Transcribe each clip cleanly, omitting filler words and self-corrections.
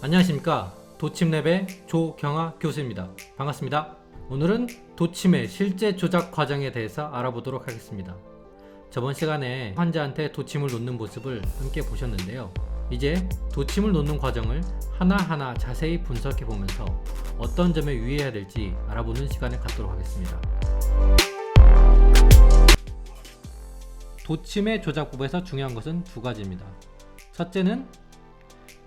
안녕하십니까. 도침랩의 조경아 교수입니다. 반갑습니다. 오늘은 도침의 실제 조작 과정에 대해서 알아보도록 하겠습니다. 저번 시간에 환자한테 도침을 놓는 모습을 함께 보셨는데요. 이제 도침을 놓는 과정을 하나하나 자세히 분석해 보면서 어떤 점에 유의해야 될지 알아보는 시간을 갖도록 하겠습니다. 도침의 조작법에서 중요한 것은 두 가지입니다. 첫째는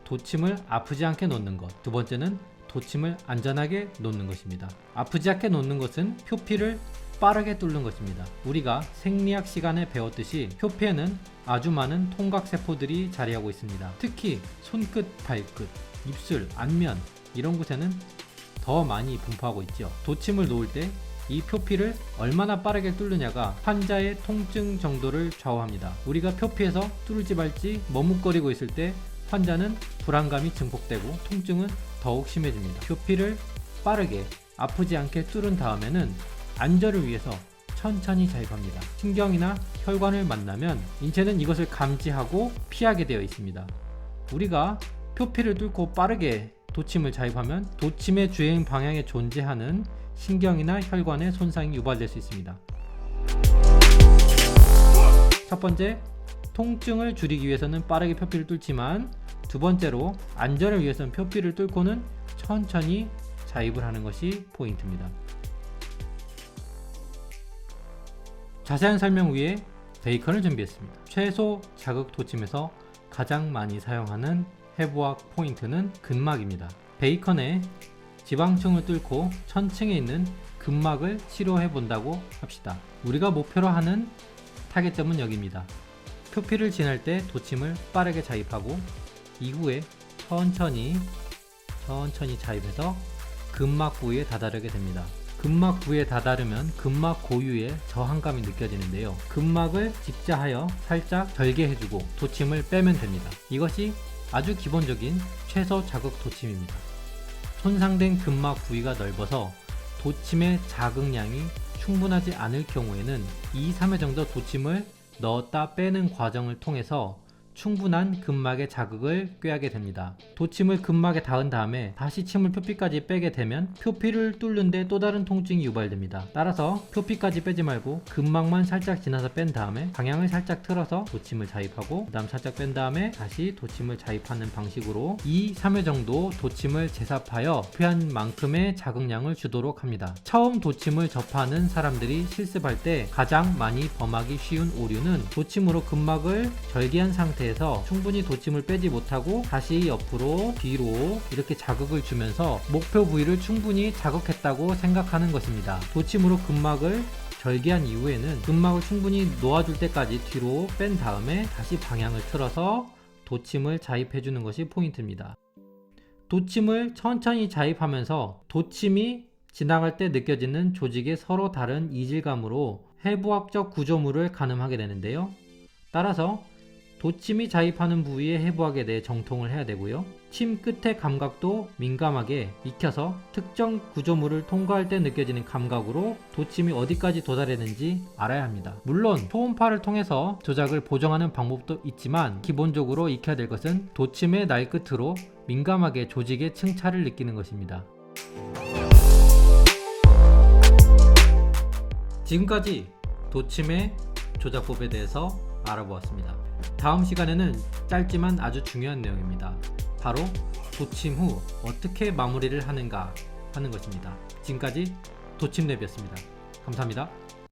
도침을 아프지 않게 놓는 것, 두 번째는 도침을 안전하게 놓는 것입니다. 아프지 않게 놓는 것은 표피를 빠르게 뚫는 것입니다. 우리가 생리학 시간에 배웠듯이 표피에는 아주 많은 통각세포들이 자리하고 있습니다. 특히 손끝, 발끝, 입술, 안면 이런 곳에는 더 많이 분포하고 있죠. 도침을 놓을 때 이 표피를 얼마나 빠르게 뚫느냐가 환자의 통증 정도를 좌우합니다. 우리가 표피에서 뚫을지 말지 머뭇거리고 있을 때 환자는 불안감이 증폭되고 통증은 더욱 심해집니다. 표피를 빠르게 아프지 않게 뚫은 다음에는 안전을 위해서 천천히 자입합니다. 신경이나 혈관을 만나면 인체는 이것을 감지하고 피하게 되어 있습니다. 우리가 표피를 뚫고 빠르게 도침을 자입하면 도침의 주행 방향에 존재하는 신경이나 혈관에 손상이 유발될 수 있습니다. 첫 번째, 통증을 줄이기 위해서는 빠르게 표피를 뚫지만 두 번째로 안전을 위해서는 표피를 뚫고는 천천히 자입을 하는 것이 포인트입니다. 자세한 설명 위에 베이컨을 준비했습니다. 최소 자극 도침에서 가장 많이 사용하는 해부학 포인트는 근막입니다. 베이컨에 지방층을 뚫고 천층에 있는 근막을 치료해 본다고 합시다. 우리가 목표로 하는 타겟점은 여기입니다. 표피를 지날 때 도침을 빠르게 자입하고 이후에 천천히 자입해서 근막 부위에 다다르게 됩니다. 근막 부위에 다다르면 근막 고유의 저항감이 느껴지는데요. 근막을 직자하여 살짝 절개해주고 도침을 빼면 됩니다. 이것이 아주 기본적인 최소 자극 도침입니다. 손상된 근막 부위가 넓어서 도침의 자극량이 충분하지 않을 경우에는 2, 3회 정도 도침을 넣었다 빼는 과정을 통해서 충분한 근막의 자극을 꾀하게 됩니다. 도침을 근막에 닿은 다음에 다시 침을 표피까지 빼게 되면 표피를 뚫는데 또 다른 통증이 유발됩니다. 따라서 표피까지 빼지 말고 근막만 살짝 지나서 뺀 다음에 방향을 살짝 틀어서 도침을 자입하고 그 다음 살짝 뺀 다음에 다시 도침을 자입하는 방식으로 2, 3회 정도 도침을 재삽하여 필요한 만큼의 자극량을 주도록 합니다. 처음 도침을 접하는 사람들이 실습할 때 가장 많이 범하기 쉬운 오류는 도침으로 근막을 절개한 상태에서 충분히 도침을 빼지 못하고 다시 옆으로 뒤로 이렇게 자극을 주면서 목표 부위를 충분히 자극했다고 생각하는 것입니다. 도침으로 근막을 절개한 이후에는 근막을 충분히 놓아줄 때까지 뒤로 뺀 다음에 다시 방향을 틀어서 도침을 자입해 주는 것이 포인트입니다. 도침을 천천히 자입하면서 도침이 지나갈 때 느껴지는 조직의 서로 다른 이질감으로 해부학적 구조물을 가늠하게 되는데요. 따라서 도침이 자입하는 부위의 해부학에 대해 정통을 해야 되고요. 침 끝의 감각도 민감하게 익혀서 특정 구조물을 통과할 때 느껴지는 감각으로 도침이 어디까지 도달했는지 알아야 합니다. 물론 초음파를 통해서 조작을 보정하는 방법도 있지만 기본적으로 익혀야 될 것은 도침의 날 끝으로 민감하게 조직의 층차를 느끼는 것입니다. 지금까지 도침의 조작법에 대해서 알아보았습니다. 다음 시간에는 짧지만 아주 중요한 내용입니다. 바로 도침 후 어떻게 마무리를 하는가 하는 것입니다. 지금까지 도침랩이었습니다. 감사합니다.